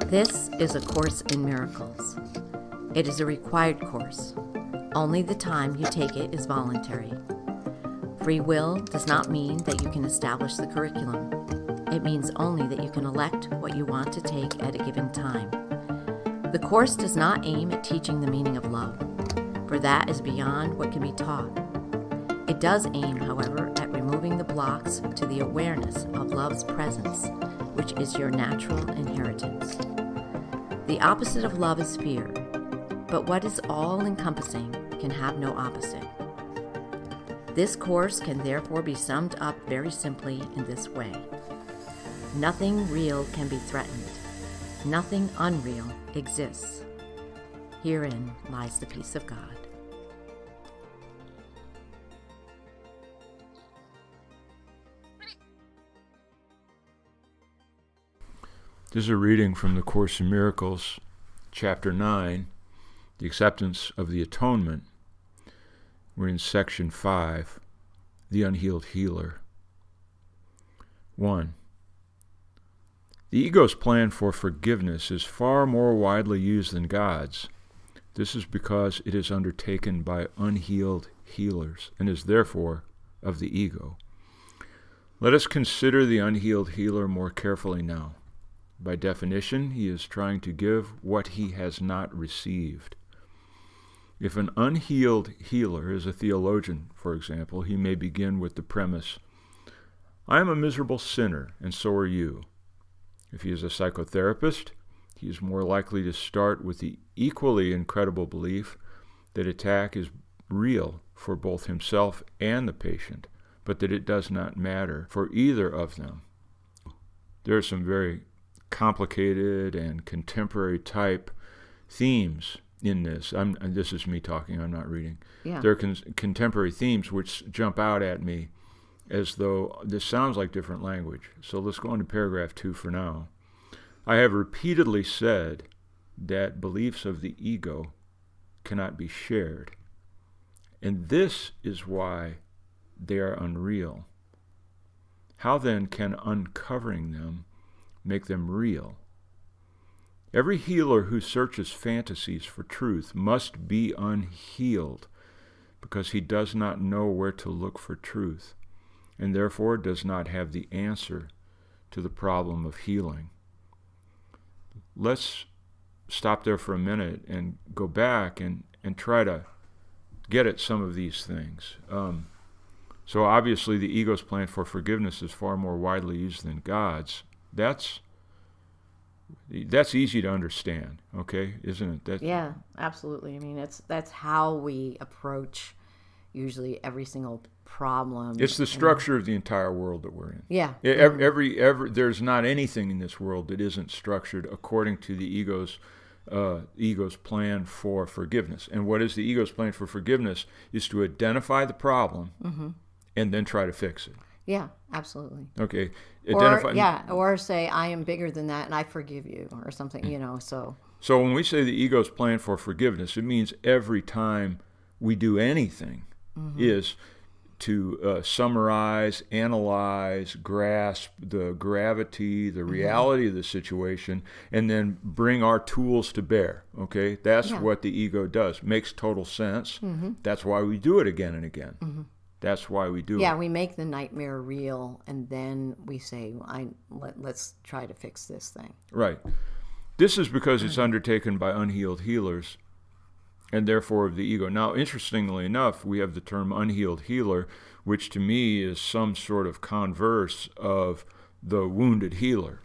This is a Course in Miracles. It is a required course. Only the time you take it is voluntary. Free will does not mean that you can establish the curriculum. It means only that you can elect what you want to take at a given time. The course does not aim at teaching the meaning of love, for that is beyond what can be taught. It does aim, however, at removing the blocks to the awareness of love's presence, which is your natural inheritance. The opposite of love is fear, but what is all-encompassing can have no opposite. This course can therefore be summed up very simply in this way. Nothing real can be threatened. Nothing unreal exists. Herein lies the peace of God. This is a reading from the Course in Miracles, Chapter 9, The Acceptance of the Atonement. We're in Section 5, The Unhealed Healer. 1. The ego's plan for forgiveness is far more widely used than God's. This is because it is undertaken by unhealed healers and is therefore of the ego. Let us consider the unhealed healer more carefully now. By definition, he is trying to give what he has not received. If an unhealed healer is a theologian, for example, he may begin with the premise, I am a miserable sinner, and so are you. If he is a psychotherapist, he is more likely to start with the equally incredible belief that attack is real for both himself and the patient, but that it does not matter for either of them. There are some very complicated and contemporary type themes in this. This is me talking, I'm not reading. Yeah. There are contemporary themes which jump out at me as though this sounds like different language. So let's go on to paragraph 2 for now. I have repeatedly said that beliefs of the ego cannot be shared. And this is why they are unreal. How then can uncovering them make them real? Every healer who searches fantasies for truth must be unhealed because he does not know where to look for truth and therefore does not have the answer to the problem of healing. Let's stop there for a minute and go back and try to get at some of these things. So obviously the ego's plan for forgiveness is far more widely used than God's. That's easy to understand, okay, isn't it? Yeah, absolutely. I mean, that's how we approach usually every single problem. It's the structure of the entire world that we're in. Yeah. There's not anything in this world that isn't structured according to the ego's plan for forgiveness. And what is the ego's plan for forgiveness is to identify the problem and then try to fix it. Yeah, absolutely. Okay. Or say, I am bigger than that and I forgive you or something, so. So when we say the ego's plan for forgiveness, it means every time we do anything is to summarize, analyze, grasp the gravity, the reality of the situation, and then bring our tools to bear, okay? That's what the ego does. Makes total sense. That's why we do it again and again. That's why we do it. Yeah, we make the nightmare real, and then we say, let's try to fix this thing. Right. This is because it's undertaken by unhealed healers, and therefore of the ego. Now, interestingly enough, we have the term unhealed healer, which to me is some sort of converse of the wounded healer.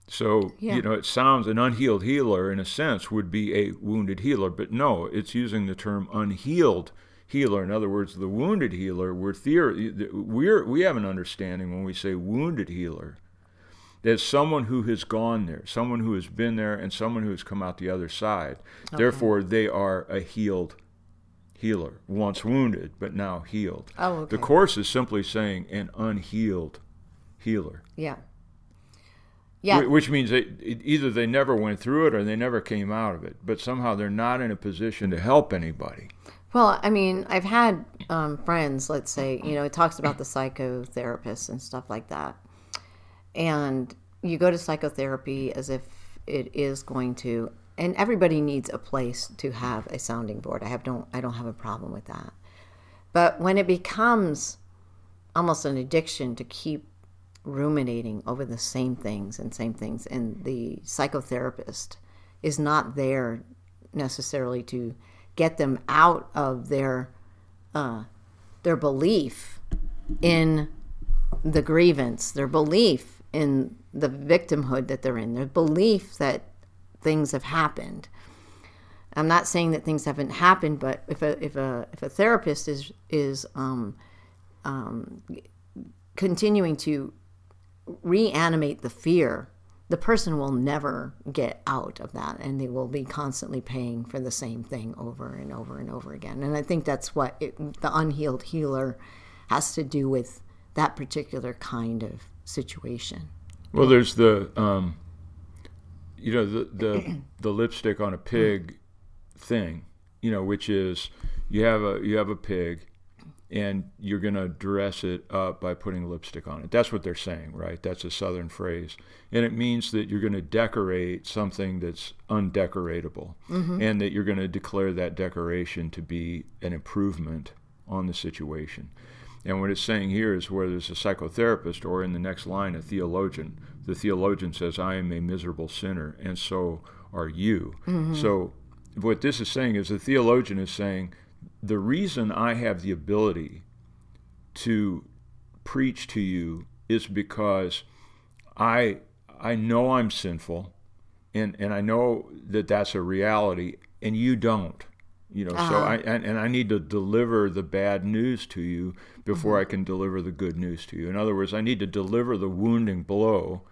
So, it sounds, an unhealed healer, in a sense, would be a wounded healer, but no, it's using the term unhealed healer. In other words, the wounded healer, we have an understanding when we say wounded healer, that someone who has gone there, someone who has been there, and someone who has come out the other side. Okay. Therefore, they are a healed healer, once wounded, but now healed. Oh, okay. The Course is simply saying an unhealed healer. Yeah. Yeah. Which means either they never went through it or they never came out of it, but somehow they're not in a position to help anybody. Well, I mean, I've had friends, let's say, it talks about the psychotherapists and stuff like that. And, you go to psychotherapy as if it is going to, and everybody needs a place to have a sounding board. I don't have a problem with that. But when it becomes almost an addiction to keep ruminating over the same things, and the psychotherapist is not there necessarily to get them out of their belief in the grievance, their belief in the victimhood that they're in, their belief that things have happened. I'm not saying that things haven't happened, but if a therapist is continuing to reanimate the fear, the person will never get out of that, and they will be constantly paying for the same thing over and over and over again. And I think that's what the unhealed healer has to do with that particular kind of situation. Well, there's the the lipstick on a pig thing, which is you have a pig, and you're going to dress it up by putting lipstick on it. That's what they're saying, right? That's a Southern phrase. And it means that you're going to decorate something that's undecoratable, and that you're going to declare that decoration to be an improvement on the situation. And what it's saying here is where there's a psychotherapist, or in the next line, a theologian. The theologian says, I am a miserable sinner, and so are you. So what this is saying is the theologian is saying, the reason I have the ability to preach to you is because I know I'm sinful, and I know that that's a reality, and you don't. So I need to deliver the bad news to you before I can deliver the good news to you. In other words, I need to deliver the wounding blow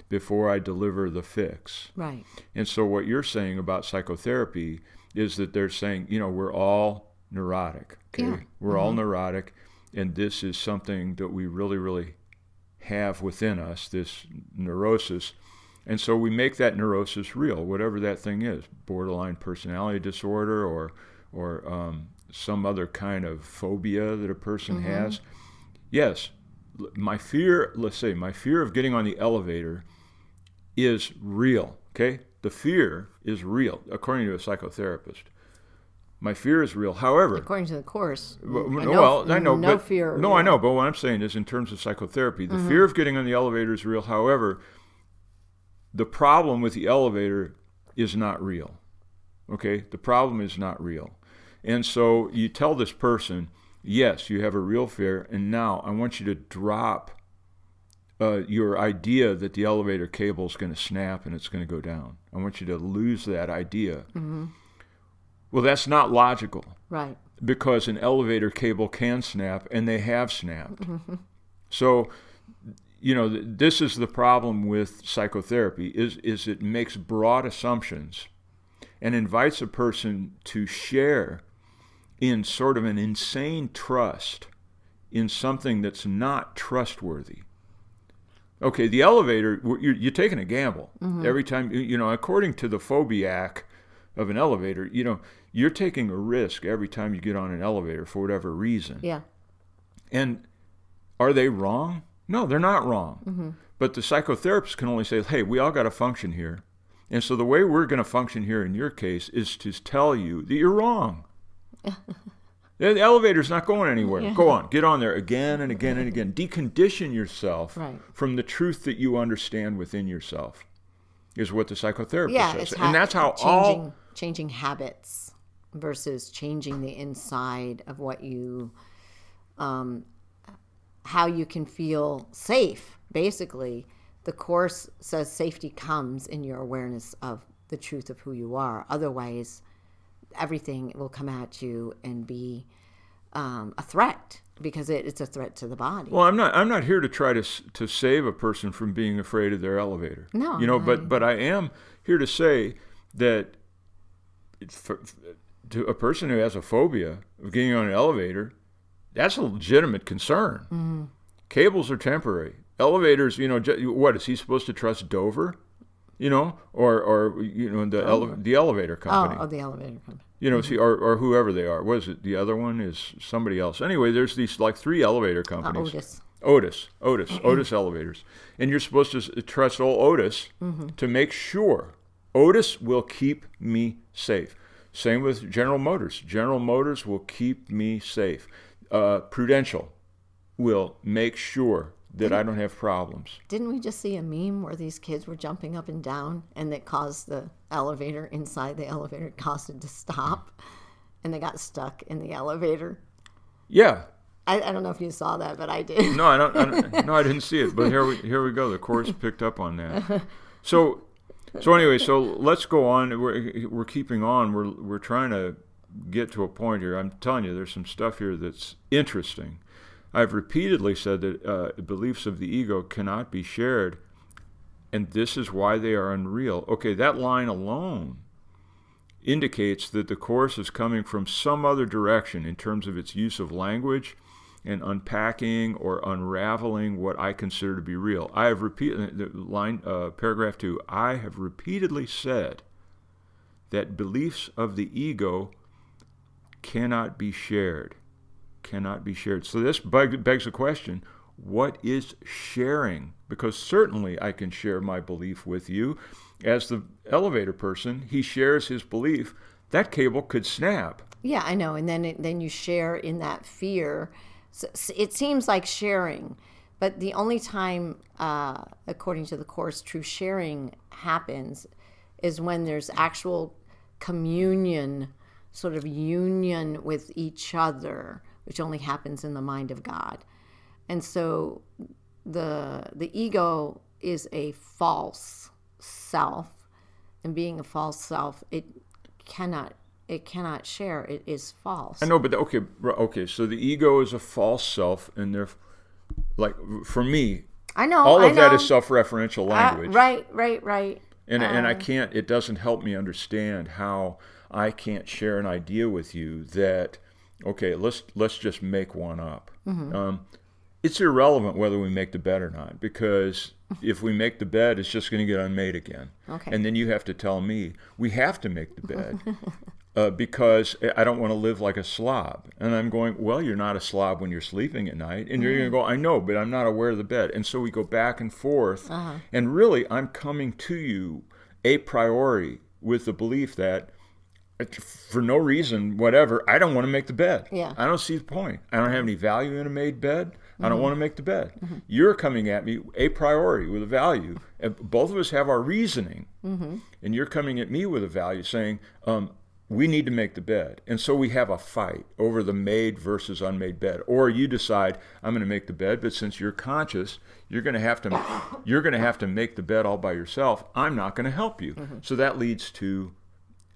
before I deliver the fix. Right. And so what you're saying about psychotherapy is that they're saying, we're all neurotic. Okay, yeah. We're all neurotic, and this is something that we really, really have within us, this neurosis. And so we make that neurosis real, whatever that thing is, borderline personality disorder or some other kind of phobia that a person has. Yes, my fear of getting on the elevator is real, okay? The fear is real, according to a psychotherapist. My fear is real. However, according to the Course, I know, fear. No, I know, but what I'm saying is, in terms of psychotherapy, the fear of getting on the elevator is real. However, the problem with the elevator is not real. Okay? The problem is not real. And so you tell this person, yes, you have a real fear, and now I want you to drop your idea that the elevator cable is going to snap and it's going to go down. I want you to lose that idea. Well, that's not logical. Right. Because an elevator cable can snap, and they have snapped. So, this is the problem with psychotherapy, is it makes broad assumptions and invites a person to share in sort of an insane trust in something that's not trustworthy. Okay, the elevator, you're taking a gamble. Every time, according to the phobiac of an elevator, you're taking a risk every time you get on an elevator for whatever reason. Yeah. And are they wrong? No, they're not wrong. But the psychotherapist can only say, hey, we all got to function here. And so the way we're going to function here in your case is to tell you that you're wrong. The elevator's not going anywhere. Yeah. Go on, get on there again and again and again. Decondition yourself from the truth that you understand within yourself, is what the psychotherapist says. And that's how changing habits versus changing the inside of what you, how you can feel safe. Basically, the Course says safety comes in your awareness of the truth of who you are. Otherwise, everything will come at you and be a threat, because it's a threat to the body. Well, I'm not here to try to save a person from being afraid of their elevator. No, but I am here to say that to a person who has a phobia of getting on an elevator, that's a legitimate concern. Cables are temporary. Elevators, what is he supposed to trust? Dover, or the elevator company. Oh, the elevator company. Or whoever they are. What is it? The other one is somebody else. Anyway, there's these like 3 elevator companies. Otis elevators. And you're supposed to trust old Otis to make sure Otis will keep me safe. Same with General Motors. General Motors will keep me safe. Prudential will make sure that I don't have problems. Didn't we just see a meme where these kids were jumping up and down and that caused the elevator, inside the elevator, it caused it to stop and they got stuck in the elevator? Yeah. I don't know if you saw that, but I did. No, I didn't see it. But here we go. The course picked up on that. So anyway, so let's go on. We're keeping on. We're trying to get to a point here. I'm telling you, there's some stuff here that's interesting. I've repeatedly said that beliefs of the ego cannot be shared, and this is why they are unreal. Okay, that line alone indicates that the course is coming from some other direction in terms of its use of language and unpacking or unraveling what I consider to be real. I have paragraph 2, I have repeatedly said that beliefs of the ego cannot be shared. Cannot be shared. So this begs the question, what is sharing? Because certainly I can share my belief with you. As the elevator person, he shares his belief. That cable could snap. Yeah, I know. And then you share in that fear. So it seems like sharing, but the only time, according to the Course, true sharing happens is when there's actual communion, sort of union with each other, which only happens in the mind of God. And so the ego is a false self, and being a false self, it cannot share. It is false. I know, but okay. So the ego is a false self, and they're like, for me, I know all of that is self-referential language. Right. And I can't. It doesn't help me understand how I can't share an idea with you that, okay, let's just make one up. It's irrelevant whether we make the bed or not, because if we make the bed, it's just going to get unmade again. Okay. And then you have to tell me we have to make the bed. Because I don't want to live like a slob. And I'm going, well, you're not a slob when you're sleeping at night. And you're going to go, I know, but I'm not aware of the bed. And so we go back and forth. And really, I'm coming to you a priori with the belief that for no reason, whatever, I don't want to make the bed. Yeah. I don't see the point. I don't have any value in a made bed. I don't want to make the bed. You're coming at me a priori with a value. And both of us have our reasoning. And you're coming at me with a value saying, we need to make the bed. And so we have a fight over the made versus unmade bed. Or you decide, I'm going to make the bed, but since you're conscious, you're going to have to make the bed all by yourself. I'm not going to help you. So that leads to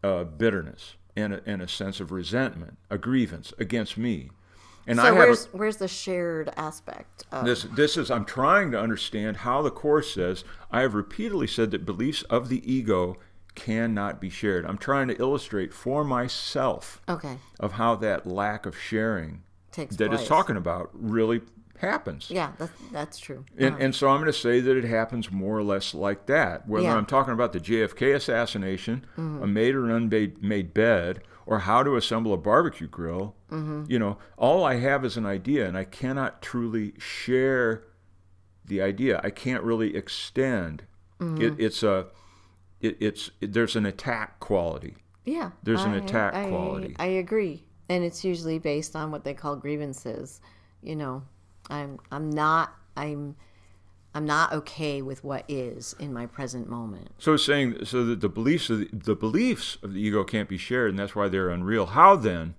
bitterness and a sense of resentment, a grievance against me. And so where's the shared aspect? This is, I'm trying to understand how the Course says, I have repeatedly said that beliefs of the ego cannot be shared. I'm trying to illustrate for myself of how that lack of sharing takes that place. It's talking about really happens. Yeah, that's true. And so I'm going to say that it happens more or less like that. Whether I'm talking about the JFK assassination, a made or unmade bed, or how to assemble a barbecue grill, all I have is an idea, and I cannot truly share the idea. I can't really extend. There's an attack quality. Yeah. There's an attack quality. I agree. And it's usually based on what they call grievances. I'm not okay with what is in my present moment. So it's saying that the beliefs of the ego can't be shared, and that's why they're unreal. How then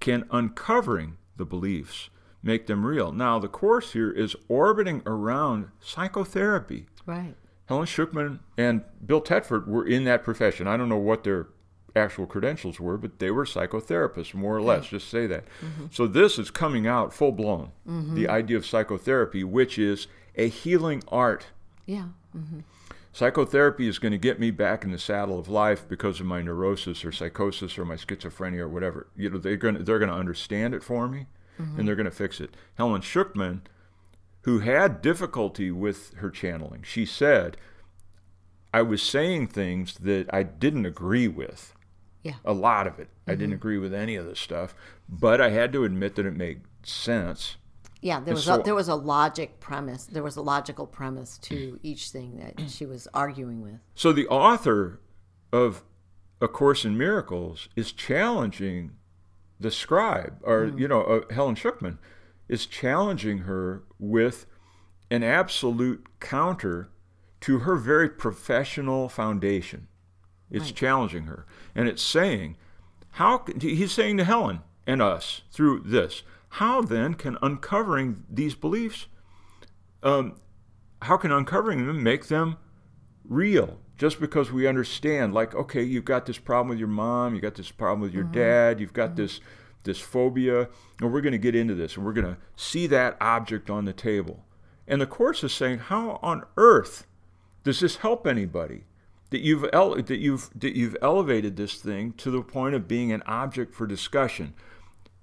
can uncovering the beliefs make them real? Now the Course here is orbiting around psychotherapy. Right. Helen Schuchman and Bill Tedford were in that profession. I don't know what their actual credentials were, but they were psychotherapists, more or less, just say that. So this is coming out full-blown, the idea of psychotherapy, which is a healing art. Yeah. Psychotherapy is going to get me back in the saddle of life because of my neurosis or psychosis or my schizophrenia or whatever. They're going to understand it for me, and they're going to fix it. Helen Schuchman, who had difficulty with her channeling, she said, I was saying things that I didn't agree with. Yeah. A lot of it. I didn't agree with any of this stuff, but I had to admit that it made sense. Yeah, there was a logic premise. There was a logical premise to each thing that she was arguing with. So the author of A Course in Miracles is challenging the scribe, or Helen Schucman is challenging her with an absolute counter to her very professional foundation. It's Right. challenging her, and it's saying, he's saying to Helen and us through this, how then can uncovering these beliefs, how can uncovering them make them real? Just because we understand, like, okay, you've got this problem with your mom, you got this problem with your dad, you've got this phobia, and we're going to get into this, and we're going to see that object on the table. And the Course is saying, how on earth does this help anybody? That you've elevated this thing to the point of being an object for discussion.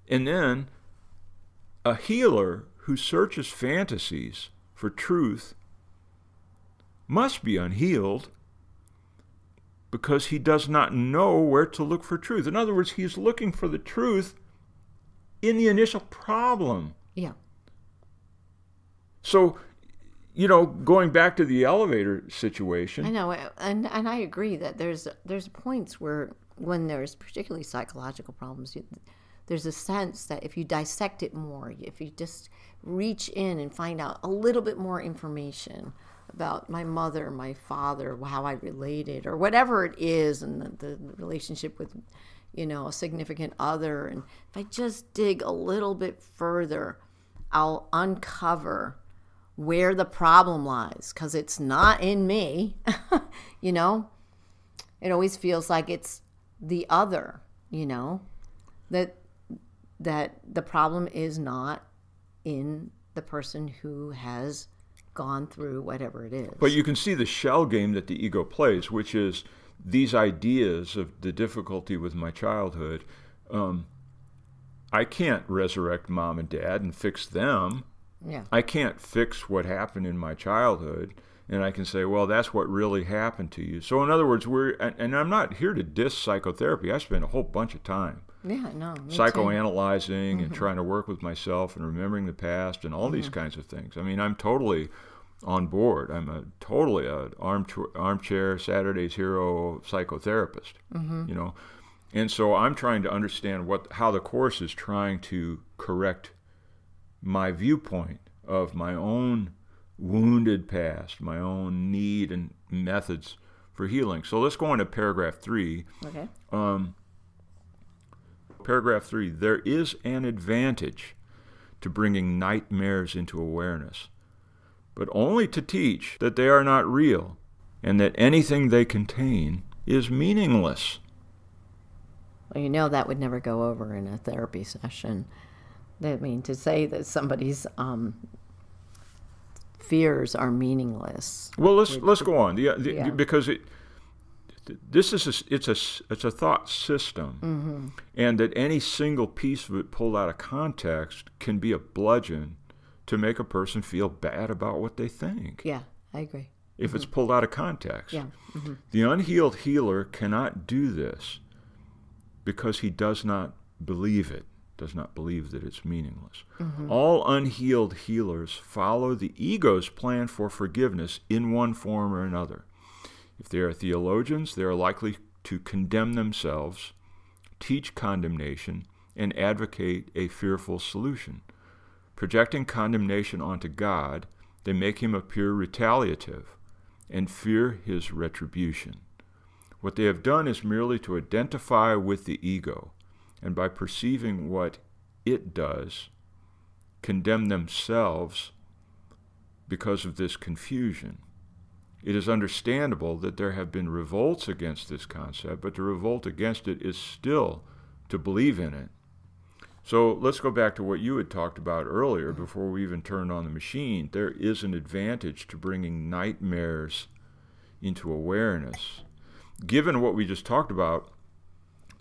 And then a healer who searches fantasies for truth must be unhealed because he does not know where to look for truth. In other words, he's looking for the truth in the initial problem. Yeah. So, going back to the elevator situation. I know, and I agree that there's points where, when there's particularly psychological problems, there's a sense that if you dissect it more, if you just reach in and find out a little bit more information about my mother, my father, how I related, or whatever it is, and the relationship with, a significant other, and if I just dig a little bit further, I'll uncover where the problem lies, because it's not in me. It always feels like it's the other, that the problem is not in the person who has gone through whatever it is. But you can see the shell game that the ego plays, which is these ideas of the difficulty with my childhood. I can't resurrect mom and dad and fix them. Yeah. I can't fix what happened in my childhood, and I can say, well, that's what really happened to you. So in other words, and I'm not here to diss psychotherapy. I spent a whole bunch of time psychoanalyzing and trying to work with myself and remembering the past and all these kinds of things. I mean, I'm totally on board. I'm totally an armchair Saturday's hero psychotherapist, And so I'm trying to understand how the Course is trying to correct my viewpoint of my own wounded past, my own need and methods for healing. So let's go on to paragraph 3. Okay. Paragraph 3, there is an advantage to bringing nightmares into awareness, but only to teach that they are not real and that anything they contain is meaningless. Well, that would never go over in a therapy session. I mean, to say that somebody's fears are meaningless. Well, let's go on. Because it's a thought system, and that any single piece of it pulled out of context can be a bludgeon to make a person feel bad about what they think. Yeah, I agree. If it's pulled out of context. Yeah. The unhealed healer cannot do this because he does not believe it. Does not believe that it's meaningless. All unhealed healers follow the ego's plan for forgiveness in one form or another. If they are theologians, they are likely to condemn themselves, teach condemnation, and advocate a fearful solution. Projecting condemnation onto God, they make him appear retaliative and fear his retribution. What they have done is merely to identify with the ego, and by perceiving what it does, condemn themselves because of this confusion. It is understandable that there have been revolts against this concept, but to revolt against it is still to believe in it. So let's go back to what you had talked about earlier before we even turned on the machine. There is an advantage to bringing nightmares into awareness. Given what we just talked about,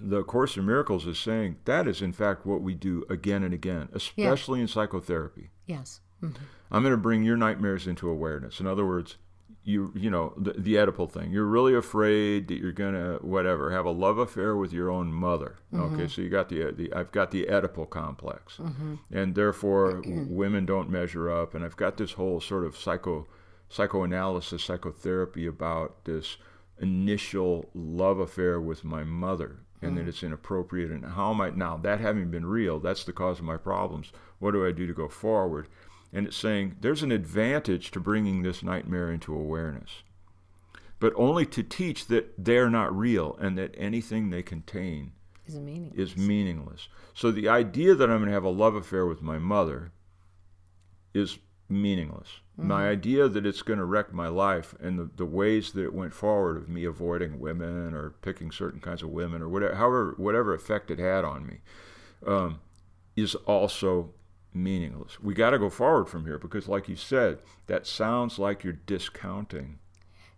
the Course in Miracles is saying that is, in fact, what we do again and again, especially in psychotherapy. Yes. I'm going to bring your nightmares into awareness. In other words, you know, the Oedipal thing. You're really afraid that you're gonna whatever have a love affair with your own mother. Okay, so you got I've got the Oedipal complex, and therefore women don't measure up. And I've got this whole sort of psychoanalysis, psychotherapy about this initial love affair with my mother, and that it's inappropriate. And how am I now? That having been real, that's the cause of my problems. What do I do to go forward? And it's saying there's an advantage to bringing this nightmare into awareness, but only to teach that they're not real and that anything they contain is meaningless. So the idea that I'm going to have a love affair with my mother is meaningless. My idea that it's going to wreck my life and the ways that it went forward of me avoiding women or picking certain kinds of women or whatever effect it had on me is also meaningless. We got to go forward from here because, like you said, that sounds like you're discounting.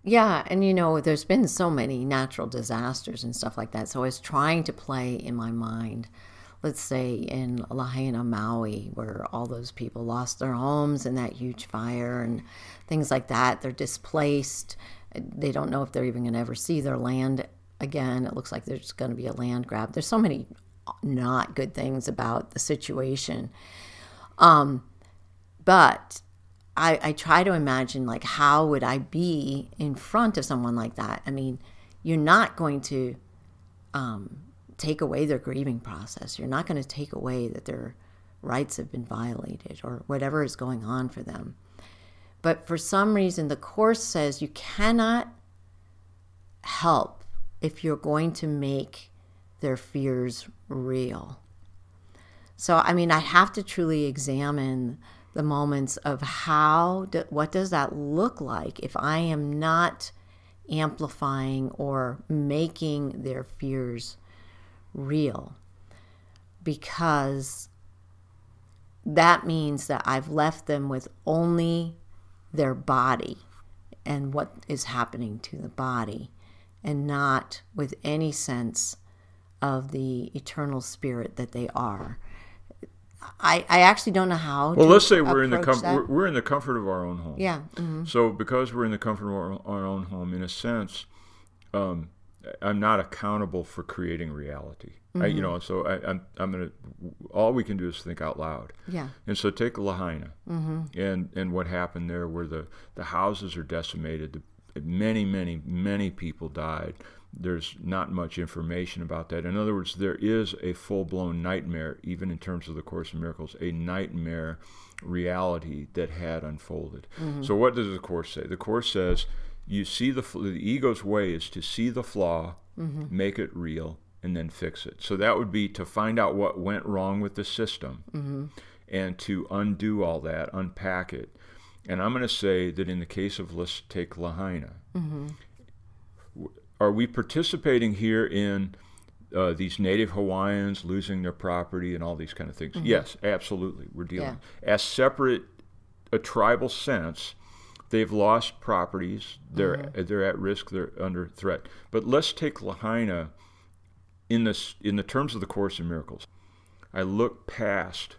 Yeah, and you know, there's been so many natural disasters and stuff like that. So I was trying to play in my mind, let's say in Lahaina, Maui, where all those people lost their homes in that huge fire and things like that. They're displaced. They don't know if they're even going to ever see their land again. It looks like there's going to be a land grab. There's so many not good things about the situation. But I try to imagine, like, how would I be in front of someone like that? I mean, you're not going to take away their grieving process. You're not going to take away that their rights have been violated or whatever is going on for them. But for some reason, the Course says you cannot help if you're going to make their fears real. So, I mean, I have to truly examine the moments of what does that look like if I am not amplifying or making their fears real, because that means that I've left them with only their body and what is happening to the body, and not with any sense of the eternal spirit that they are. I actually don't know how. Well, let's say we're in the comfort of our own home. Yeah. So because we're in the comfort of our own home, in a sense, I'm not accountable for creating reality. So I'm gonna. All we can do is think out loud. Yeah. And so take Lahaina, and what happened there, where the houses are decimated, many people died. There's not much information about that. In other words, there is a full-blown nightmare, even in terms of the Course in Miracles, a nightmare reality that had unfolded. So what does the Course say? The Course says you see the ego's way is to see the flaw, make it real, and then fix it. So that would be to find out what went wrong with the system and to undo all that, unpack it. And I'm going to say that in the case of, let's take Lahaina, are we participating here in these native Hawaiians losing their property and all these kind of things? Yes, absolutely. We're dealing. As separate, a tribal sense, they've lost properties. They're at risk. They're under threat. But let's take Lahaina in the terms of the Course in Miracles. I look past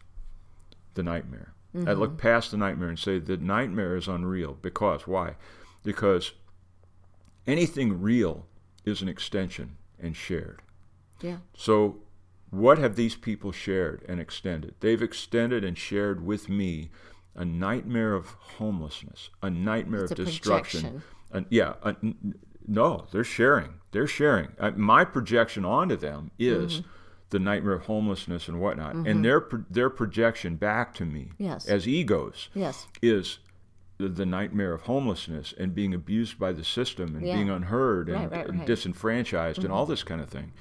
the nightmare. I look past the nightmare and say the nightmare is unreal. Because why? Because anything real is an extension and shared. Yeah. So what have these people shared and extended? They've extended and shared with me a nightmare of homelessness, a nightmare of destruction. No, they're sharing. They're sharing. My projection onto them is the nightmare of homelessness and whatnot. And their projection back to me as egos is the nightmare of homelessness and being abused by the system and being unheard and disenfranchised and all this kind of thing.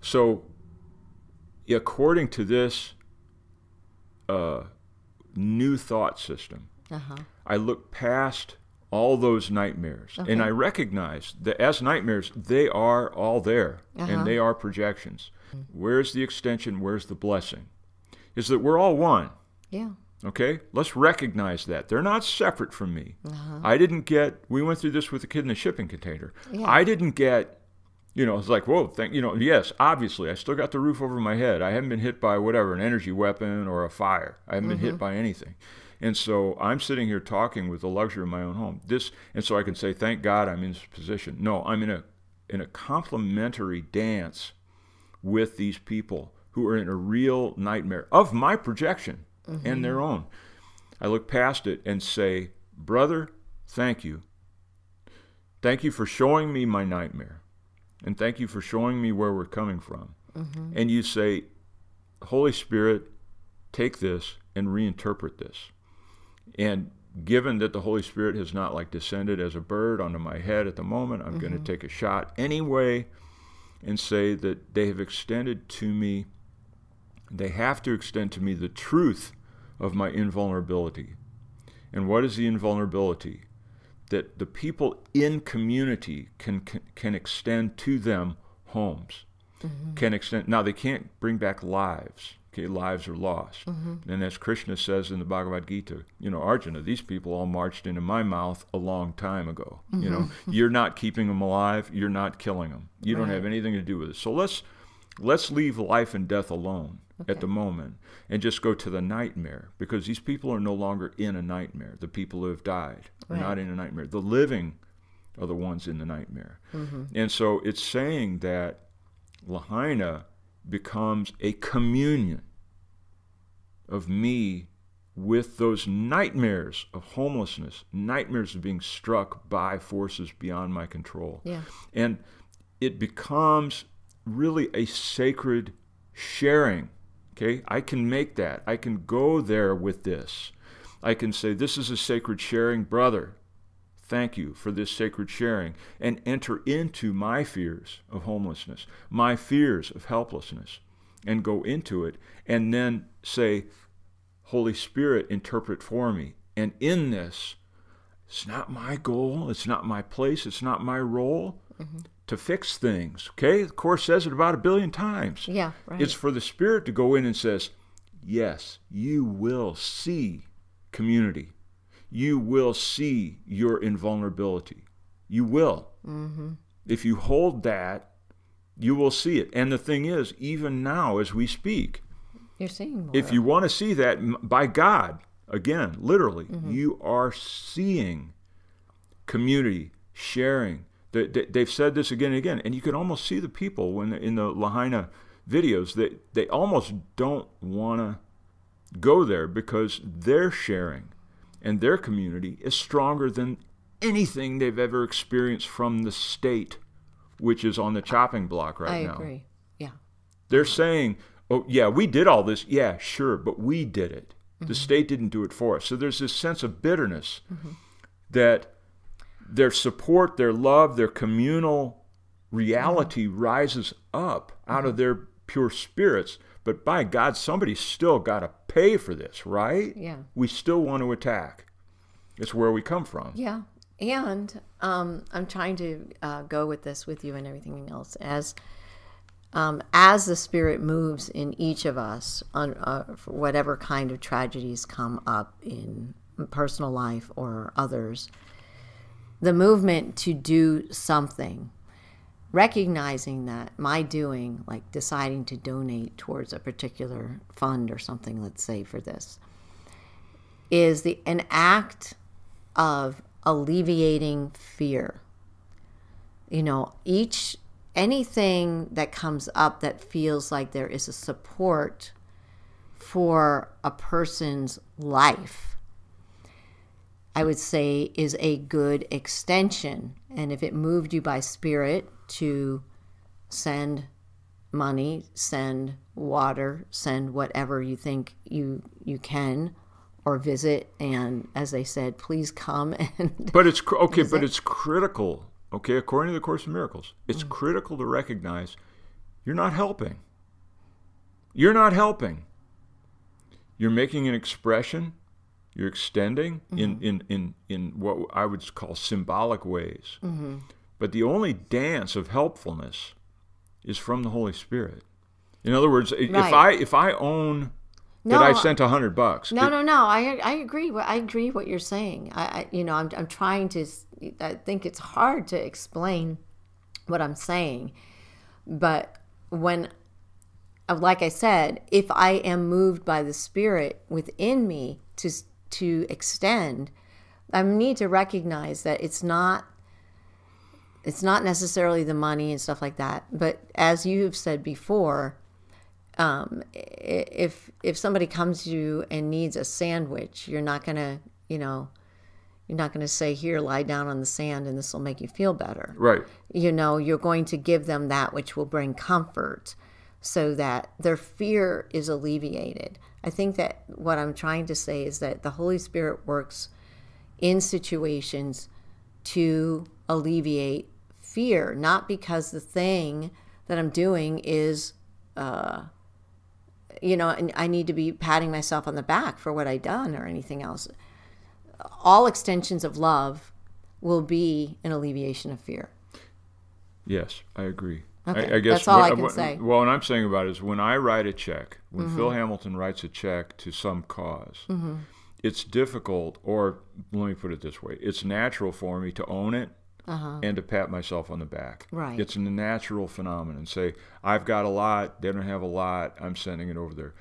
So according to this new thought system, I look past all those nightmares and I recognize that as nightmares, they are all there and they are projections. Where's the extension? Where's the blessing? Is that we're all one. Yeah. Okay, let's recognize that. They're not separate from me. We went through this with the kid in the shipping container. I didn't get, it's like, whoa, yes, obviously, I still got the roof over my head. I haven't been hit by whatever, an energy weapon or a fire. I haven't been hit by anything. And so I'm sitting here talking with the luxury of my own home. And so I can say, thank God I'm in this position. No, I'm in a complementary dance with these people who are in a real nightmare of my projection and their own. I look past it and say, brother, thank you. Thank you for showing me my nightmare. And thank you for showing me where we're coming from. And you say, Holy Spirit, take this and reinterpret this. And given that the Holy Spirit has not like descended as a bird onto my head at the moment, I'm going to take a shot anyway and say that they have extended to me, they have to extend to me the truth of my invulnerability. And what is the invulnerability? That the people in community can extend to them homes, can extend. Now, they can't bring back lives. Okay, lives are lost. And as Krishna says in the Bhagavad Gita, Arjuna, these people all marched into my mouth a long time ago. You're not keeping them alive. You're not killing them. You don't have anything to do with it. So let's leave life and death alone at the moment and just go to the nightmare, because these people are no longer in a nightmare. The people who have died are not in a nightmare. The living are the ones in the nightmare. And so it's saying that Lahaina becomes a communion of me with those nightmares of homelessness, nightmares of being struck by forces beyond my control. And it becomes really a sacred sharing. Okay, I can make that. I can go there with this. I can say, this is a sacred sharing, brother. Thank you for this sacred sharing, and enter into my fears of homelessness, my fears of helplessness, and go into it, and then say, Holy Spirit, interpret for me. And in this, it's not my goal, it's not my place, it's not my role to fix things. Okay, the Course says it about 1 billion times. It's for the Spirit to go in and says, yes, you will see community. You will see your invulnerability. You will. If you hold that, you will see it. And the thing is, even now as we speak, you're seeing more. If you want to see that, by God, again, literally, you are seeing community, sharing. They've said this again and again, and you can almost see the people when in the Lahaina videos, they almost don't want to go there because their sharing and their community is stronger than anything they've ever experienced from the state, which is on the chopping block right now. I agree. They're saying, oh, yeah, we did all this. Yeah, sure, but we did it. The state didn't do it for us. So there's this sense of bitterness that their support, their love, their communal reality rises up out of their pure spirits. But by God, somebody's still got to pay for this, right? We still want to attack. It's where we come from. And I'm trying to go with this with you and everything else. As the Spirit moves in each of us, on for whatever kind of tragedies come up in personal life or others, the movement to do something, recognizing that my doing, like deciding to donate towards a particular fund or something, let's say for this, is an act of alleviating fear. Anything that comes up that feels like there is a support for a person's life, I would say is a good extension. And if it moved you by Spirit to send money, send water, send whatever you think you can, or visit, and as they said, please come and But it's okay, but it's critical. Okay, according to the Course in Miracles, it's critical to recognize you're not helping. You're not helping. You're making an expression. You're extending in what I would call symbolic ways. But the only dance of helpfulness is from the Holy Spirit. In other words, if I own that I sent $100. No. I agree. I agree what you're saying. I'm trying to. I think it's hard to explain what I'm saying, but when, like I said, if I am moved by the Spirit within me to extend, I need to recognize that it's not necessarily the money and stuff like that. But as you've said before, if somebody comes to you and needs a sandwich, you're not gonna say, here, lie down on the sand and this will make you feel better. Right. You're going to give them that which will bring comfort so that their fear is alleviated. I think that what I'm trying to say is that the Holy Spirit works in situations to alleviate fear, not because the thing that I'm doing is, and I need to be patting myself on the back for what I've done or anything else. All extensions of love will be an alleviation of fear. Yes, I agree. Okay. I guess that's all I can say. Well, what I'm saying about it is when I write a check, when Phil Hamilton writes a check to some cause, it's difficult, or let me put it this way, it's natural for me to own it and to pat myself on the back. Right. It's a natural phenomenon. Say, I've got a lot, they don't have a lot, I'm sending it over there.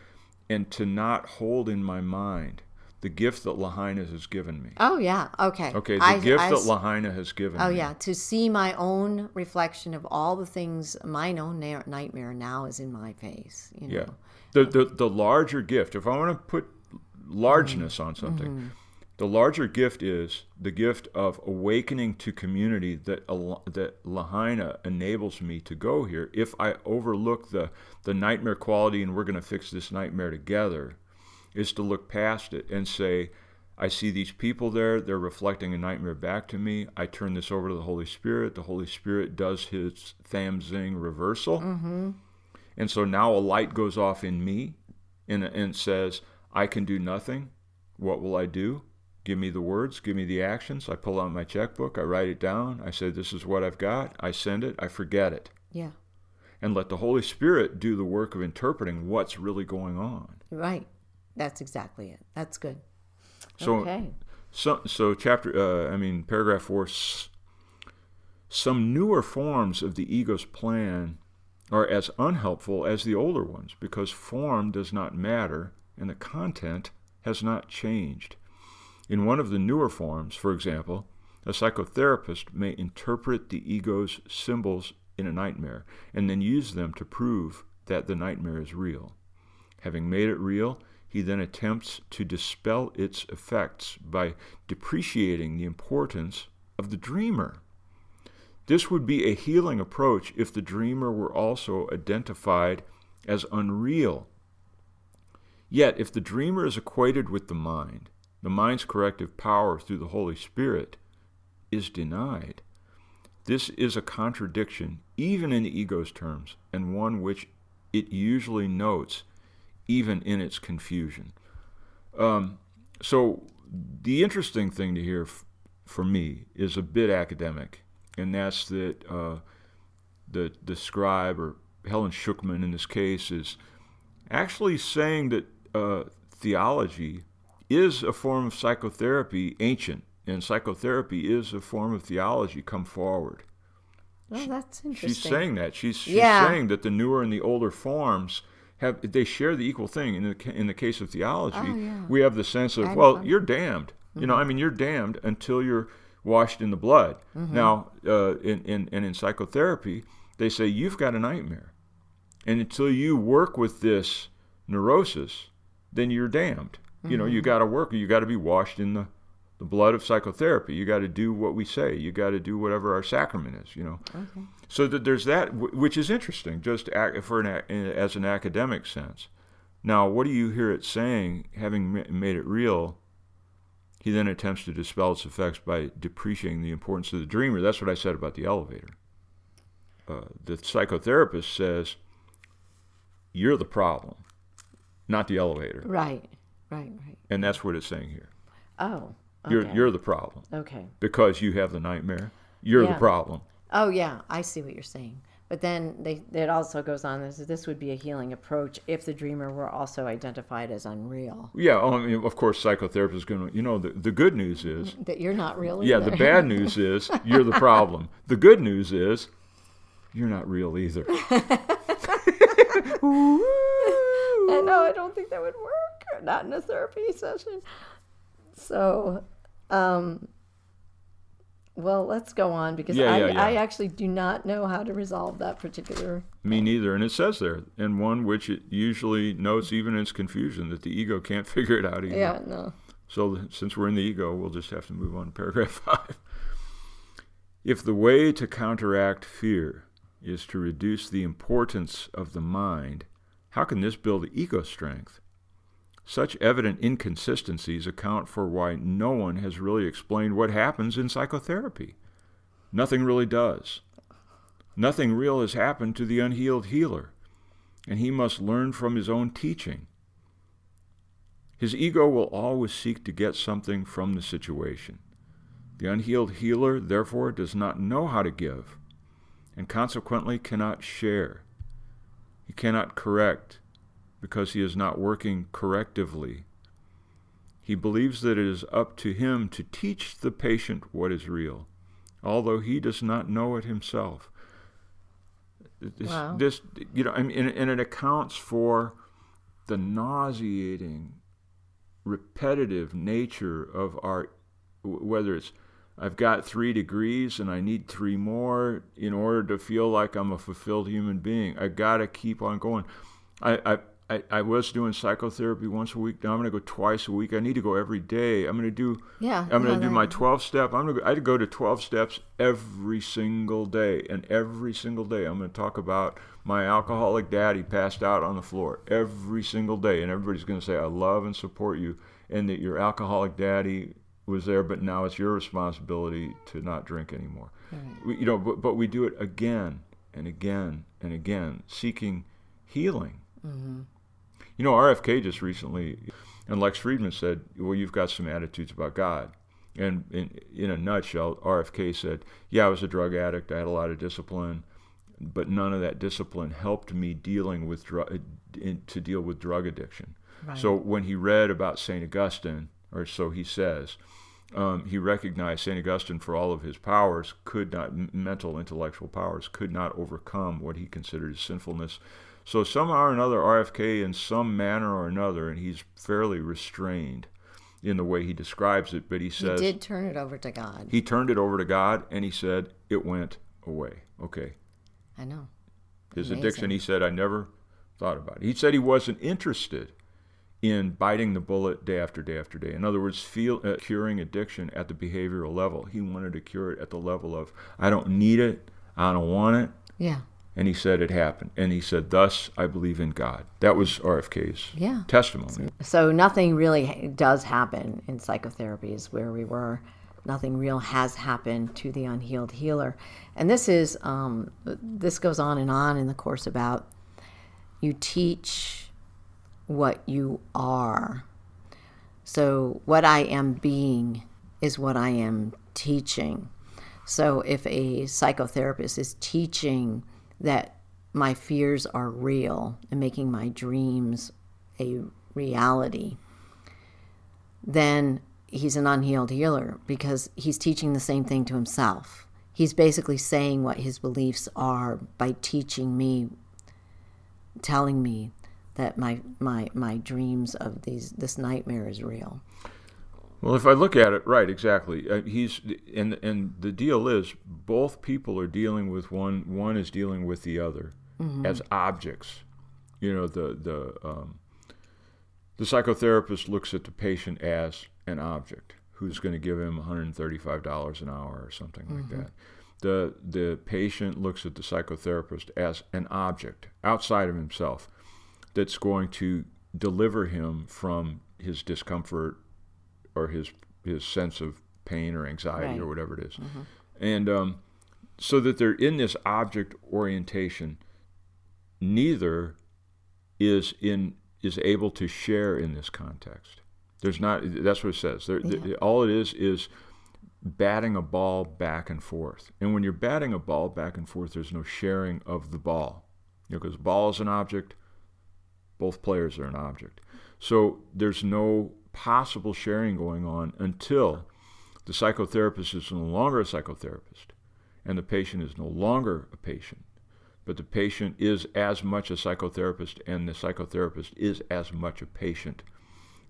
And to not hold in my mind the gift that Lahaina has given me. Oh, yeah. Okay. Okay, the gift that Lahaina has given me. Oh, yeah. To see my own reflection of all the things, my own nightmare now is in my face. Yeah. The larger gift, if I want to put largeness on something, the larger gift is the gift of awakening to community that Lahaina enables me to go here. If I overlook the nightmare quality and we're going to fix this nightmare together, is to look past it and say, I see these people there, they're reflecting a nightmare back to me. I turn this over to the Holy Spirit. The Holy Spirit does his tham-zing reversal. And so now a light goes off in me and says, I can do nothing. What will I do? Give me the words, give me the actions. I pull out my checkbook, I write it down. I say, this is what I've got. I send it, I forget it. Yeah. And let the Holy Spirit do the work of interpreting what's really going on. Right. That's exactly it. That's good. So, okay. So paragraph 4, some newer forms of the ego's plan are as unhelpful as the older ones because form does not matter and the content has not changed. In one of the newer forms, for example, a psychotherapist may interpret the ego's symbols in a nightmare and then use them to prove that the nightmare is real. Having made it real, he then attempts to dispel its effects by depreciating the importance of the dreamer. This would be a healing approach if the dreamer were also identified as unreal. Yet, if the dreamer is equated with the mind's corrective power through the Holy Spirit is denied. This is a contradiction, even in the ego's terms, and one which it usually notes even in its confusion. So the interesting thing to hear for me is a bit academic, and that's that the scribe, or Helen Schuckman in this case, is actually saying that theology is a form of psychotherapy, ancient, and psychotherapy is a form of theology come forward. Oh, that's interesting. She's saying that. She's saying that the newer and the older forms they share the equal thing. In the case of theology, we have the sense of, you're damned. You're damned until you're washed in the blood. Now, in psychotherapy, they say you've got a nightmare, and until you work with this neurosis, then you're damned. You got to work. You got to be washed in the blood of psychotherapy. You got to do what we say. You got to do whatever our sacrament is. Okay. So that there's that, which is interesting, just as an academic sense. Now, what do you hear it saying? Having made it real, he then attempts to dispel its effects by depreciating the importance of the dreamer. That's what I said about the elevator. The psychotherapist says, you're the problem, not the elevator. Right. And that's what it's saying here. Oh, okay. You're the problem. Okay. Because you have the nightmare. You're the problem. Oh, yeah, I see what you're saying. But then it also goes on, this would be a healing approach if the dreamer were also identified as unreal. Yeah, of course, psychotherapist is going to, the good news is... that you're not real either. Yeah, the bad news is you're the problem. The good news is you're not real either. No, I don't think that would work. Not in a therapy session. So, well, let's go on because I actually do not know how to resolve that particular Me thing. neither. And it says there, and one which it usually notes even in its confusion, that the ego can't figure it out either. Yeah, no. So since we're in the ego, we'll just have to move on to paragraph 5. If the way to counteract fear is to reduce the importance of the mind, how can this build ego strength? Such evident inconsistencies account for why no one has really explained what happens in psychotherapy. Nothing really does. Nothing real has happened to the unhealed healer, and he must learn from his own teaching. His ego will always seek to get something from the situation. The unhealed healer, therefore, does not know how to give, and consequently cannot share. He cannot correct, because he is not working correctively. He believes that it is up to him to teach the patient what is real, although he does not know it himself. Wow. And it accounts for the nauseating, repetitive nature of our, whether it's, I've got 3 degrees and I need 3 more in order to feel like I'm a fulfilled human being. I got to keep on going. I was doing psychotherapy once a week. Now I'm going to go twice a week. I need to go every day. I'm going to do my 12-step. I go to 12 steps every single day. And every single day I'm going to talk about my alcoholic daddy passed out on the floor every single day. And everybody's going to say, I love and support you, and that your alcoholic daddy was there, but now it's your responsibility to not drink anymore. Right. But we do it again and again and again, seeking healing. Mm-hmm. RFK just recently, and Lex Friedman said, well, you've got some attitudes about God. And in a nutshell, RFK said, yeah, I was a drug addict. I had a lot of discipline, but none of that discipline helped me deal with drug addiction. Right. So when he read about St. Augustine, or so he says, he recognized St. Augustine, for all of his powers, mental, intellectual powers, could not overcome what he considered his sinfulness. So somehow or another, RFK, in some manner or another, and he's fairly restrained in the way he describes it, but he says... He did turn it over to God. He turned it over to God, and he said, it went away. Okay. I know. His addiction, he said, I never thought about it. He said he wasn't interested in biting the bullet day after day after day. In other words, curing addiction at the behavioral level. He wanted to cure it at the level of, I don't need it, I don't want it. Yeah. And he said it happened. And he said, thus, I believe in God. That was RFK's testimony. So nothing really does happen in psychotherapy is where we were. Nothing real has happened to the unhealed healer. And this goes on in the course about you teach what you are. So what I am being is what I am teaching. So if a psychotherapist is teaching that my fears are real and making my dreams a reality, then he's an unhealed healer because he's teaching the same thing to himself. He's basically saying what his beliefs are by teaching me, telling me that my dreams of this nightmare is real. Well, if I look at it, right, exactly. And the deal is, both people are dealing with one is dealing with the other as objects. The psychotherapist looks at the patient as an object who's going to give him $135 an hour or something like that. The patient looks at the psychotherapist as an object outside of himself that's going to deliver him from his discomfort or his sense of pain or anxiety or whatever it is. And so that they're in this object orientation, neither is able to share in this context. There's not, that's what it says. All it is batting a ball back and forth. And when you're batting a ball back and forth, there's no sharing of the ball. Because ball is an object, both players are an object. So there's no possible sharing going on until the psychotherapist is no longer a psychotherapist and the patient is no longer a patient, but the patient is as much a psychotherapist and the psychotherapist is as much a patient.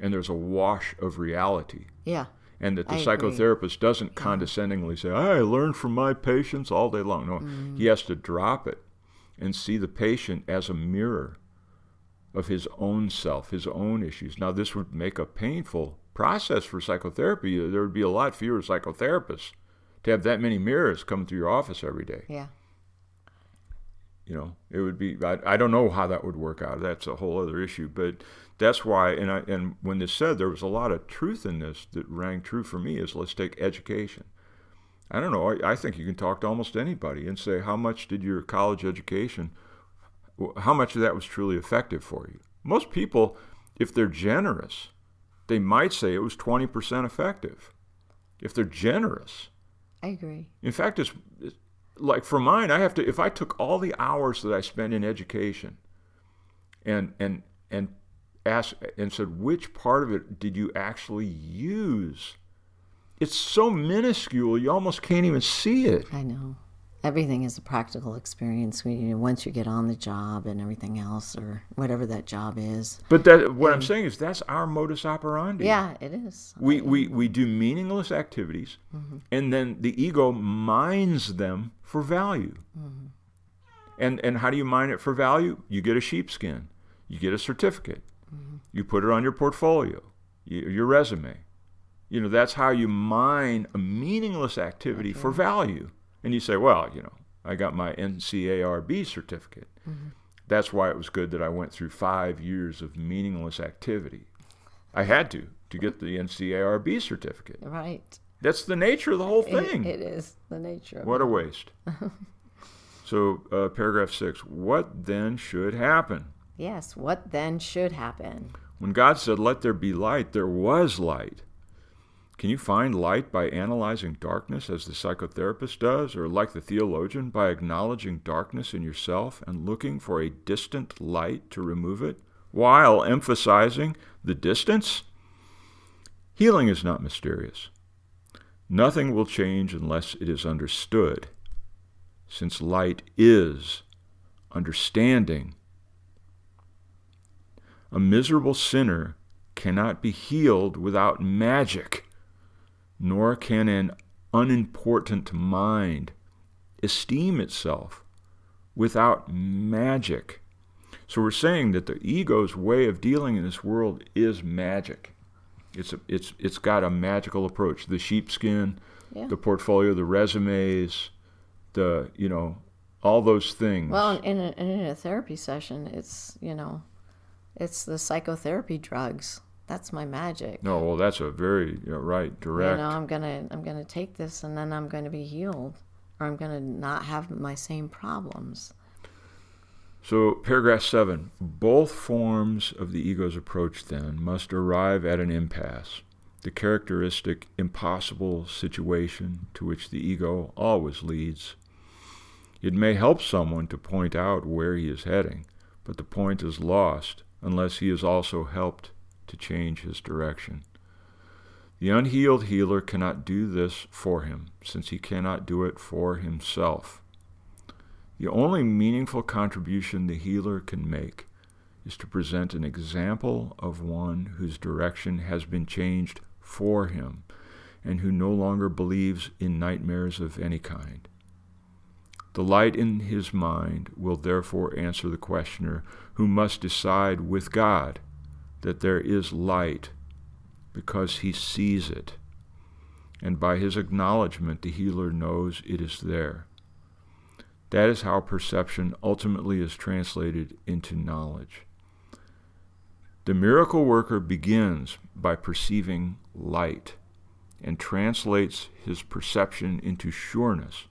and there's a wash of reality. Yeah. And that the I agree. psychotherapist doesn't condescendingly say, I learned from my patients all day long. No, he has to drop it and see the patient as a mirror of his own self, his own issues. Now, this would make a painful process for psychotherapy. There would be a lot fewer psychotherapists to have that many mirrors coming through your office every day. Yeah. You know, it would be, I don't know how that would work out. That's a whole other issue. But that's why, and when this said, there was a lot of truth in this that rang true for me, is let's take education. I don't know, I think you can talk to almost anybody and say, how much did your college education, how much of that was truly effective for you? Most people, if they're generous, they might say it was 20% effective. If they're generous. I agree. In fact, it's like for mine, I have to, if I took all the hours that I spend in education and asked and said, which part of it did you actually use? It's so minuscule, you almost can't even see it. I know. Everything is a practical experience once you get on the job and everything else, or whatever that job is. But that, what I'm saying is that's our modus operandi. Yeah, it is. We do meaningless activities, and then the ego mines them for value. And how do you mine it for value? You get a sheepskin. You get a certificate. You put it on your portfolio, your resume. You know, that's how you mine a meaningless activity for value. And you say, well, you know, I got my NCARB certificate. That's why it was good that I went through 5 years of meaningless activity. I had to get the NCARB certificate. Right. That's the nature of the whole thing. It is the nature of it. What a waste. So, paragraph 6, what then should happen? Yes, what then should happen? When God said, let there be light, there was light. Can you find light by analyzing darkness as the psychotherapist does, or like the theologian, by acknowledging darkness in yourself and looking for a distant light to remove it, while emphasizing the distance? Healing is not mysterious. Nothing will change unless it is understood, since light is understanding. A miserable sinner cannot be healed without magic. Nor can an unimportant mind esteem itself without magic. So we're saying that the ego's way of dealing in this world is magic. It's got a magical approach. The sheepskin, the portfolio, the resumes, all those things. Well, in a therapy session, it's the psychotherapy drugs. That's my magic. No, well, that's a very direct. I'm gonna take this, and then I'm gonna be healed, or I'm gonna not have my same problems. So, paragraph 7, both forms of the ego's approach then must arrive at an impasse, the characteristic impossible situation to which the ego always leads. It may help someone to point out where he is heading, but the point is lost unless he is also helped to change his direction. The unhealed healer cannot do this for him, since he cannot do it for himself. The only meaningful contribution the healer can make is to present an example of one whose direction has been changed for him, and who no longer believes in nightmares of any kind. The light in his mind will therefore answer the questioner, who must decide with God that there is light because he sees it, and by his acknowledgement the healer knows it is there. That is how perception ultimately is translated into knowledge. The miracle worker begins by perceiving light and translates his perception into sureness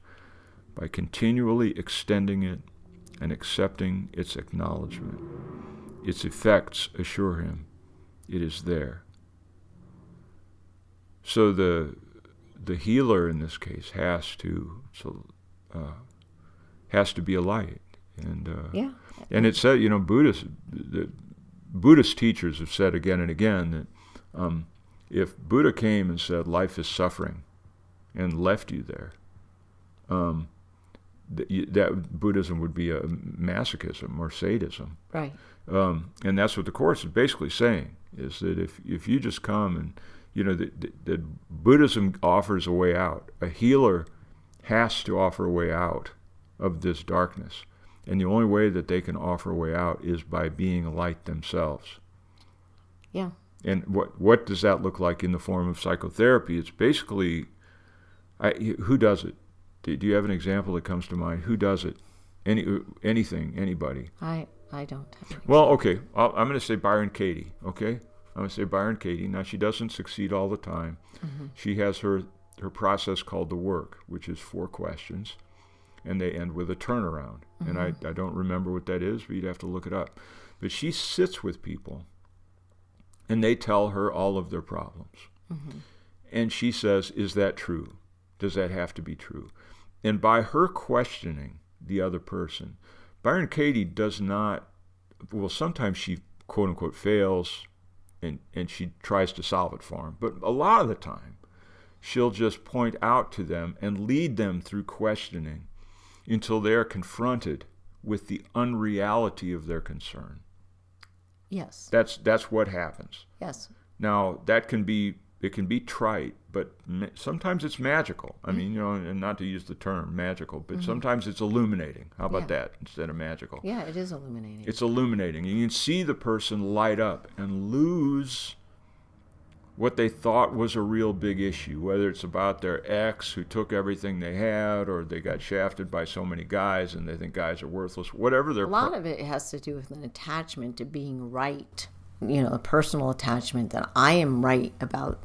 by continually extending it and accepting its acknowledgement. Its effects assure him it is there. So the healer in this case has to be a light, and it said, Buddhist teachers have said again and again that if Buddha came and said life is suffering and left you there, that Buddhism would be a masochism or sadism. Right. And that's what the Course is basically saying. is that if you just come and, that Buddhism offers a way out. A healer has to offer a way out of this darkness. And the only way that they can offer a way out is by being light themselves. Yeah. And what does that look like in the form of psychotherapy? It's basically, who does it? Do you have an example that comes to mind? Who does it? Anything, anybody? I don't have an Well, okay. I'm going to say Byron Katie, okay? I'm going to say Byron Katie. Now, she doesn't succeed all the time. Mm-hmm. She has her process called the work, which is 4 questions, and they end with a turnaround. Mm-hmm. And I don't remember what that is, but you'd have to look it up. But she sits with people, and they tell her all of their problems. Mm-hmm. And she says, is that true? Does that have to be true? And by her questioning the other person, Byron Katie does not, well, sometimes she, quote unquote, fails and she tries to solve it for him. But a lot of the time, she'll just point out to them and lead them through questioning until they are confronted with the unreality of their concern. Yes. That's what happens. Yes. Now, it can be trite, but sometimes it's magical. I mean, and not to use the term magical, but sometimes it's illuminating. How about that instead of magical? Yeah, it is illuminating. It's illuminating. You can see the person light up and lose what they thought was a real big issue, whether it's about their ex who took everything they had, or they got shafted by so many guys and they think guys are worthless, whatever their... A lot of it has to do with an attachment to being right. A personal attachment that I am right about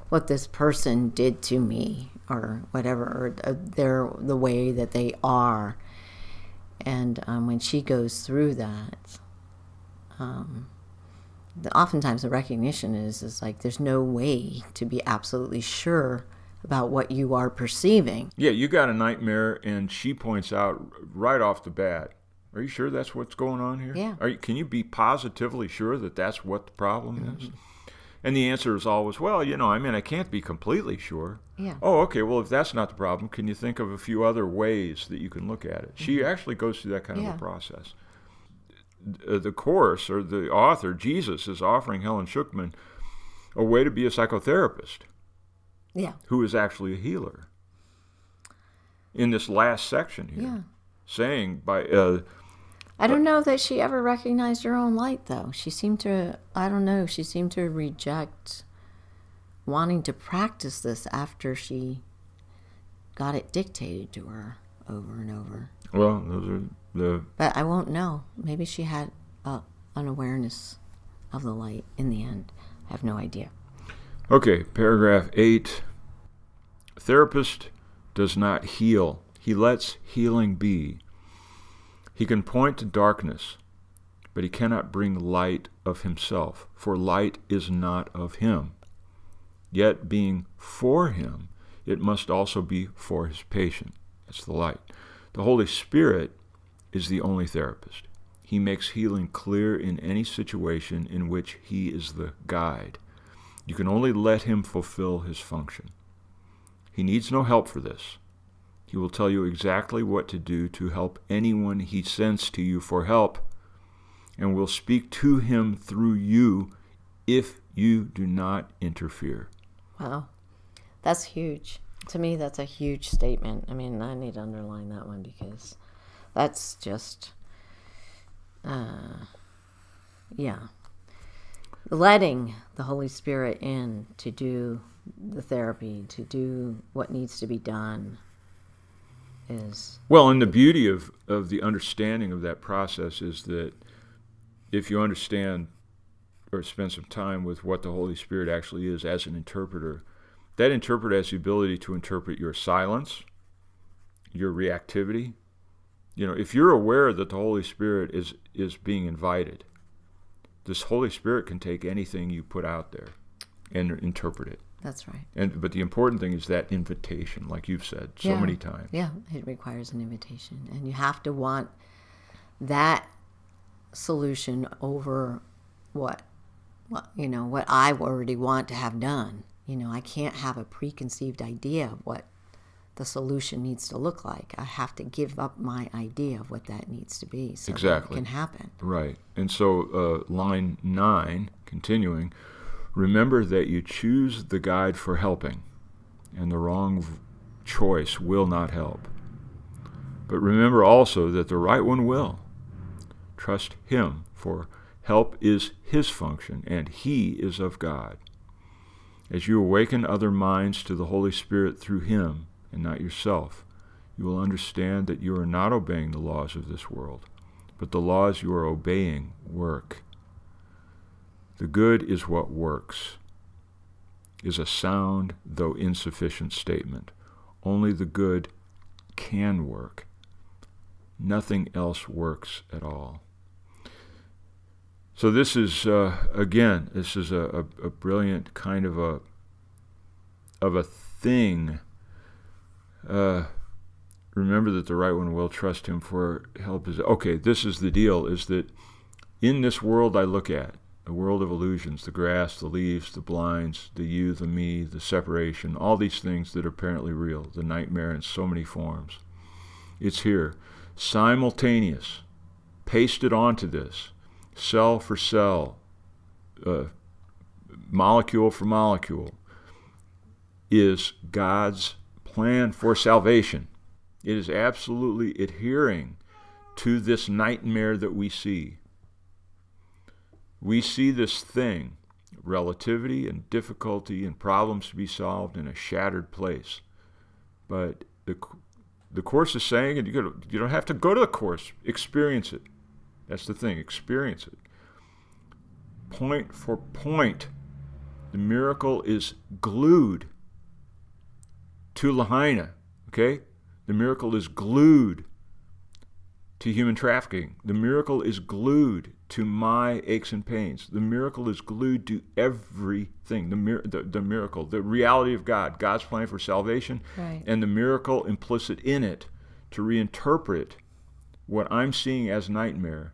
what this person did to me or whatever, or they're the way that they are. And when she goes through that, oftentimes the recognition is like there's no way to be absolutely sure about what you are perceiving. Yeah, you got a nightmare, and she points out right off the bat, are you sure that's what's going on here? Yeah. Can you be positively sure that that's what the problem is? And the answer is always, well, I can't be completely sure. Yeah. Oh, okay, well, if that's not the problem, can you think of a few other ways that you can look at it? She actually goes through that kind of a process. The Course, or the author, Jesus, is offering Helen Schucman a way to be a psychotherapist. Yeah. Who is actually a healer. In this last section here. Yeah. Saying by... I don't know that she ever recognized her own light, though. She seemed to reject wanting to practice this after she got it dictated to her over and over. Well, those are the... But I won't know. Maybe she had an awareness of the light in the end. I have no idea. Okay, paragraph 8. A therapist does not heal. He lets healing be. He can point to darkness, but he cannot bring light of himself, for light is not of him. Yet being for him, it must also be for his patient. That's the light. The Holy Spirit is the only therapist. He makes healing clear in any situation in which he is the guide. You can only let him fulfill his function. He needs no help for this. He will tell you exactly what to do to help anyone he sends to you for help, and will speak to him through you if you do not interfere. Wow. That's huge. To me, that's a huge statement. I mean, I need to underline that one because that's just, letting the Holy Spirit in to do the therapy, to do what needs to be done. Well, and the beauty of the understanding of that process is that if you understand or spend some time with what the Holy Spirit actually is as an interpreter, that interpreter has the ability to interpret your silence, your reactivity. If you're aware that the Holy Spirit is being invited, this Holy Spirit can take anything you put out there and interpret it. That's right. But the important thing is that invitation, like you've said so many times. Yeah, it requires an invitation. And you have to want that solution over what I already want to have done. I can't have a preconceived idea of what the solution needs to look like. I have to give up my idea of what that needs to be so that it can happen. Right. And so line 9 Continuing, remember that you choose the guide for helping, and the wrong choice will not help. But remember also that the right one will. Trust him, for help is his function, and he is of God. As you awaken other minds to the Holy Spirit through him, and not yourself, you will understand that you are not obeying the laws of this world, but the laws you are obeying work. The good is what works, is a sound, though insufficient statement. Only the good can work. Nothing else works at all. So this is, again, this is a brilliant kind of a thing. Remember that the right one will trust him, for help is... Okay, this is the deal, is that in this world I look at, a world of illusions, the grass, the leaves, the blinds, the you, the me, the separation, all these things that are apparently real, the nightmare in so many forms. It's here, simultaneous, pasted onto this, cell for cell, molecule for molecule, is God's plan for salvation. It is absolutely adhering to this nightmare that we see. We see this thing, relativity and difficulty and problems to be solved in a shattered place. But the Course is saying, and you don't have to go to the Course, experience it. That's the thing, experience it. Point for point, the miracle is glued to Lahaina, okay? The miracle is glued to human trafficking. The miracle is glued to my aches and pains. The miracle is glued to everything. The miracle, the reality of God, God's plan for salvation, right, and the miracle implicit in it to reinterpret what I'm seeing as nightmare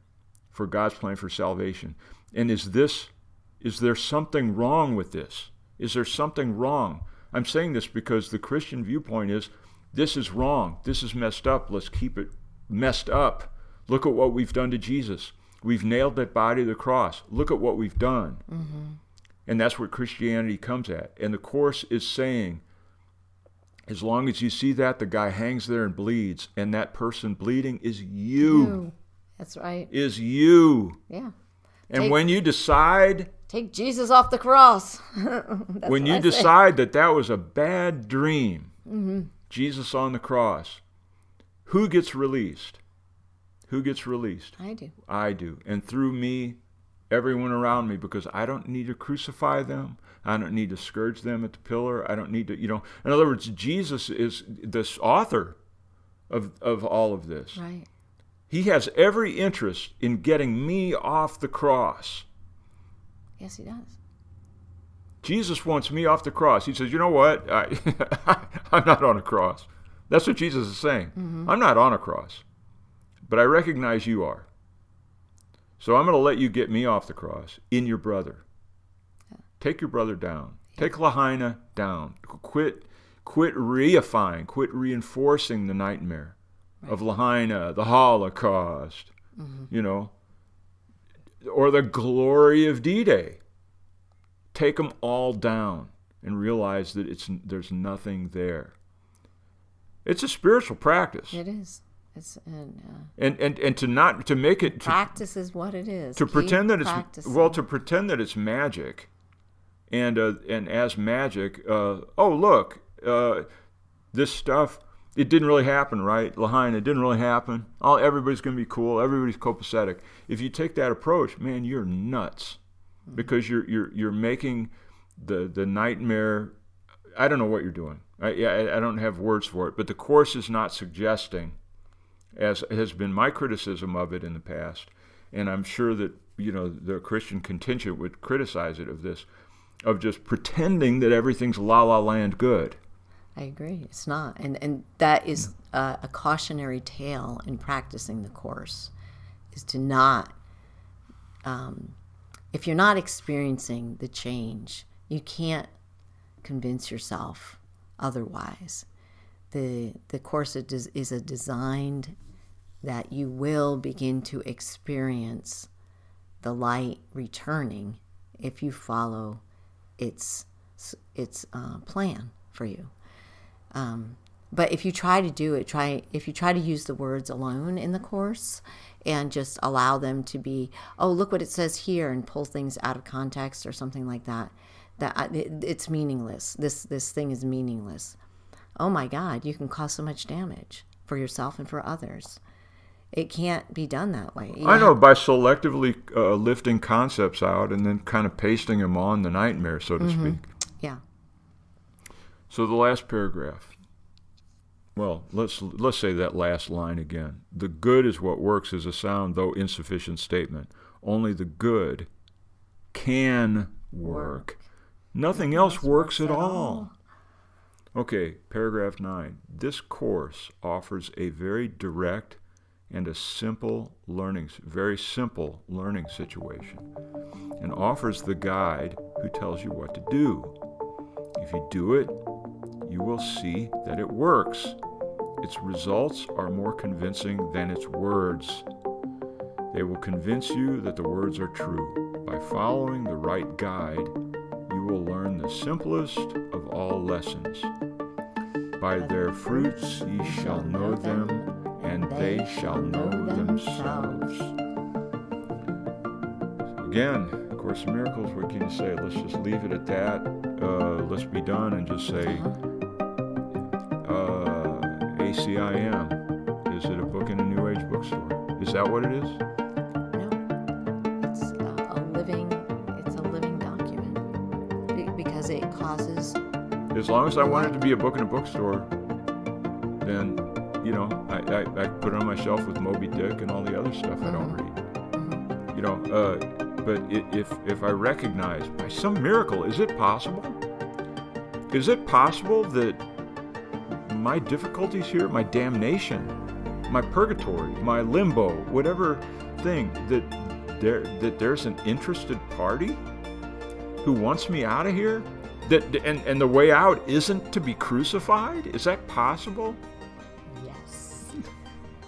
for God's plan for salvation. And is there something wrong with this? Is there something wrong? I'm saying this because the Christian viewpoint is, this is wrong, this is messed up, let's keep it messed up. Look at what we've done to Jesus. We've nailed that body to the cross. Look at what we've done. Mm-hmm. And that's what Christianity comes at. And the Course is saying, as long as you see that, the guy hangs there and bleeds, and that person bleeding is you. That's right. Is you. Yeah. And when you decide... Take Jesus off the cross. When you decide that that was a bad dream, mm-hmm, Jesus on the cross, who gets released? Who gets released? I do. I do. And through me, everyone around me, because I don't need to crucify them. I don't need to scourge them at the pillar. I don't need to, in other words, Jesus is this author of all of this. Right. He has every interest in getting me off the cross. Yes, he does. Jesus wants me off the cross. He says, you know what? I'm not on a cross. That's what Jesus is saying. Mm-hmm. I'm not on a cross, but I recognize you are. So I'm going to let you get me off the cross in your brother. Yeah. Take your brother down. Yeah. Take Lahaina down. Quit reifying, quit reinforcing the nightmare of Lahaina, the Holocaust, mm-hmm, or the glory of D-Day. Take them all down and realize that there's nothing there. It's a spiritual practice. It is. It's and to make it practice is what it is. To pretend that to pretend that it's magic, and as magic, look, this stuff, it didn't really happen, right? Lahaina, it didn't really happen. Everybody's going to be cool. Everybody's copacetic. If you take that approach, man, you're nuts, because you're making the nightmare. I don't know what you're doing. I don't have words for it, but the Course is not suggesting, as has been my criticism of it in the past, and I'm sure that the Christian contingent would criticize it of just pretending that everything's la-la land good. I agree. It's not. And that is a cautionary tale in practicing the Course, is to not, if you're not experiencing the change, you can't convince yourself otherwise. The Course is a designed that you will begin to experience the light returning if you follow its plan for you. But if you try to do it, if you try to use the words alone in the Course and just allow them to be, oh, look what it says here, and pull things out of context or something like that, it's meaningless. This thing is meaningless. Oh my God, you can cause so much damage for yourself and for others. It can't be done that way. I know, by selectively lifting concepts out and then kind of pasting them on the nightmare, so to speak. Yeah. So the last paragraph. Well, let's say that last line again. The good is what works is a sound, though insufficient statement. Only the good can work. Nothing else works at all. Okay, paragraph 9. This course offers a very direct and a very simple learning situation, and offers the guide who tells you what to do. If you do it, you will see that it works. Its results are more convincing than its words. They will convince you that the words are true. By following the right guide, you will learn the simplest of all lessons. By their fruits ye shall know them, and they shall know themselves. Again, Course in Miracles, what can you say? Let's just leave it at that. Let's be done and just say, ACIM. Is it a book in a New Age bookstore? Is that what it is? No. It's a living document because it causes... As long as I want it to be a book in a bookstore, then, you know, I put it on my shelf with Moby Dick and all the other stuff I don't read. You know, but if I recognize by some miracle, is it possible? Is it possible that my difficulties here, my damnation, my purgatory, my limbo, whatever thing, that there's an interested party who wants me out of here? And the way out isn't to be crucified? Is that possible? Yes.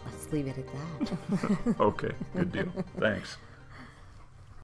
Let's leave it at that. Okay, good deal. Thanks.